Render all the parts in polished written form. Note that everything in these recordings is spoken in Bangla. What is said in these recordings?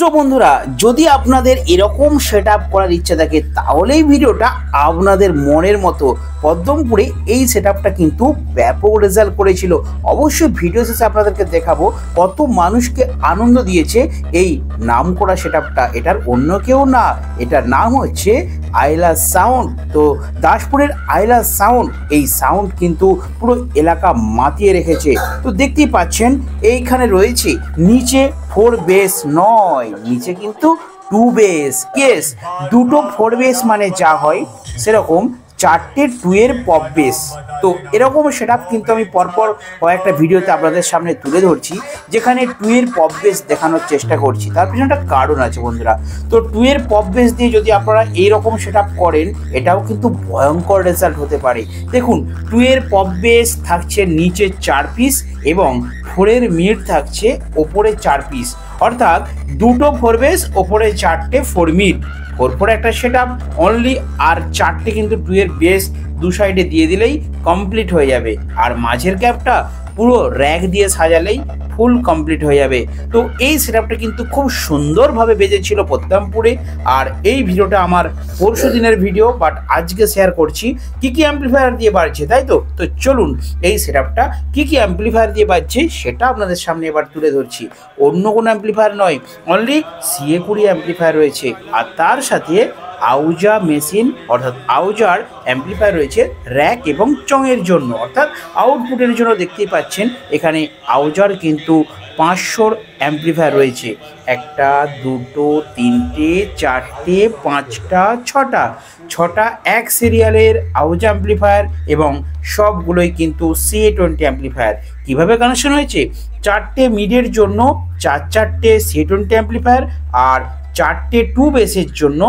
সো বন্ধুরা, যদি আপনাদের এরকম সেট আপ করার ইচ্ছা থাকে তাহলে এই ভিডিওটা আপনাদের মনের মতো। পদ্মপুরে এই সেট আপটা কিন্তু ব্যাপক রেজাল্ট করেছিল। অবশ্যই ভিডিও শেষে আপনাদেরকে দেখাবো কত মানুষকে আনন্দ দিয়েছে এই নাম করা সেট আপটা। এটার অন্য কেউ না, এটার নাম হচ্ছে আইলা সাউন্ড। তো দাসপুরের আইলা সাউন্ড, এই সাউন্ড কিন্তু পুরো এলাকা মাতিয়ে রেখেছে। তো দেখতেই পাচ্ছেন এইখানে রয়েছে নিচে 4 বেস নয়, নিচে কিন্তু 2 বেস। ইয়েস, দুটো 4 বেস মানে যা হয় সেরকম 4টে 2 এর পপ বেস। তো এরকম সেট আপ কিন্তু আমি পরপর কয়েকটা ভিডিওতে আপনাদের সামনে তুলে ধরছি, যেখানে 2 এর পপ বেস দেখানোর চেষ্টা করছি। তার পিছনে একটা কারণ আছে বন্ধুরা। তো 2 এর পপ বেস দিয়ে যদি আপনারা এইরকম সেট আপ করেন, এটাও কিন্তু ভয়ঙ্কর রেজাল্ট হতে পারে। দেখুন, 2 এর পপ বেস থাকছে নিচে 4 পিস এবং 4 এর মিড থাকছে ওপরে 4 পিস, অর্থাৎ দুটো 4 বেস ওপরে 4টে 4 মিড। 4/4 একটা সেট আপ অনলি, আর 4টে কিন্তু 2 এর বেস দু সাইডে দিয়ে দিলেই কমপ্লিট হয়ে যাবে। আর মাঝের ক্যাপটা পুরো র্যাক দিয়ে সাজালেই ফুল কমপ্লিট হয়ে যাবে। তো এই সেটআপটা কিন্তু খুব সুন্দরভাবে বেজেছিল পদ্মপুরে। আর এই ভিডিওটা আমার পরশু দিনের ভিডিও, বাট আজকে শেয়ার করছি কি কি অ্যাম্পলিফায়ার দিয়ে বাজছে, তাই তো। তো চলুন এই সেটআপটা কি কি অ্যাম্পলিফায়ার দিয়ে বাজছে সেটা আপনাদের সামনে এবার তুলে ধরছি। অন্য কোনো অ্যাম্পলিফায়ার নয়, অনলি CA20 অ্যাম্পলিফায়ার রয়েছে। আর তার সাথে আউজা মেশিন অর্থাৎ আউজার অ্যাম্পলিফায়ার রয়েছে র্যাক এবং চঙের জন্য, অর্থাৎ আউটপুটের জন্য। দেখতেই পাচ্ছেন এখানে আউজার কিন্তু 500 অ্যাম্পলিফায়ার রয়েছে। 1টা 2টো 3টে 4টে 5টা 6টা এক সিরিয়ালের আউজা অ্যাম্পলিফায়ার, এবং সবগুলোই কিন্তু CA20 অ্যাম্পলিফায়ার। কিভাবে কানেকশন হয়েছে? 4টে মিডের জন্য 4টে CA20 অ্যাম্পলিফায়ার, আর 4টে 2 বেসের জন্য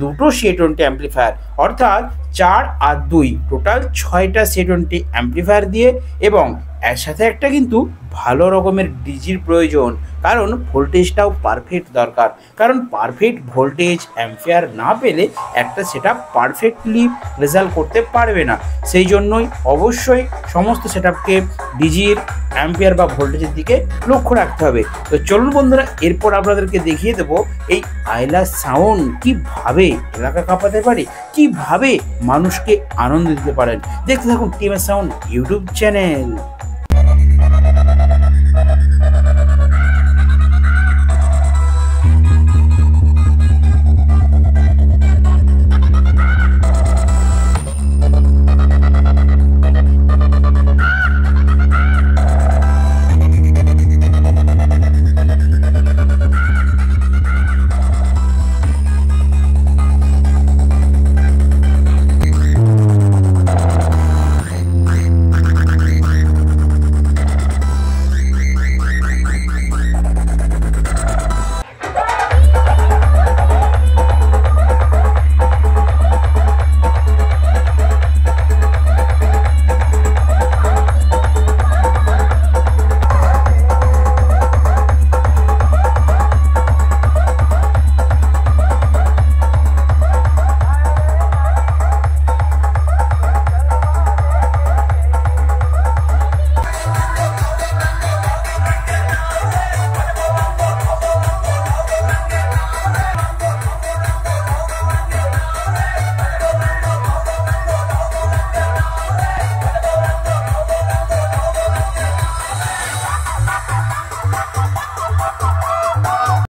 দুটো CA20 অ্যাম্পলিফায়ার, অর্থাৎ 4 আর 2 টোটাল 6টা CA20 অ্যাম্পলিফায়ার দিয়ে। এবং এর সাথে একটা কিন্তু ভালো রকমের ডিজির প্রয়োজন, কারণ ভোল্টেজটাও পারফেক্ট দরকার। কারণ পারফেক্ট ভোল্টেজ অ্যাম্পিয়ার না পেলে একটা সেটআপ পারফেক্টলি রেজাল্ট করতে পারবে না। সেই জন্যই অবশ্যই সমস্ত সেটআপকে ডিজির অ্যাম্পিয়ার বা ভোল্টেজের দিকে লক্ষ্য রাখতে হবে। তো চলুন বন্ধুরা, এরপর আপনাদেরকে দেখিয়ে দেবো এই আইলা সাউন্ড কিভাবে এলাকা কাঁপাতে পারে, কিভাবে মানুষকে আনন্দ দিতে পারেন। দেখতে থাকুন টিএমএস সাউন্ড ইউটিউব চ্যানেল।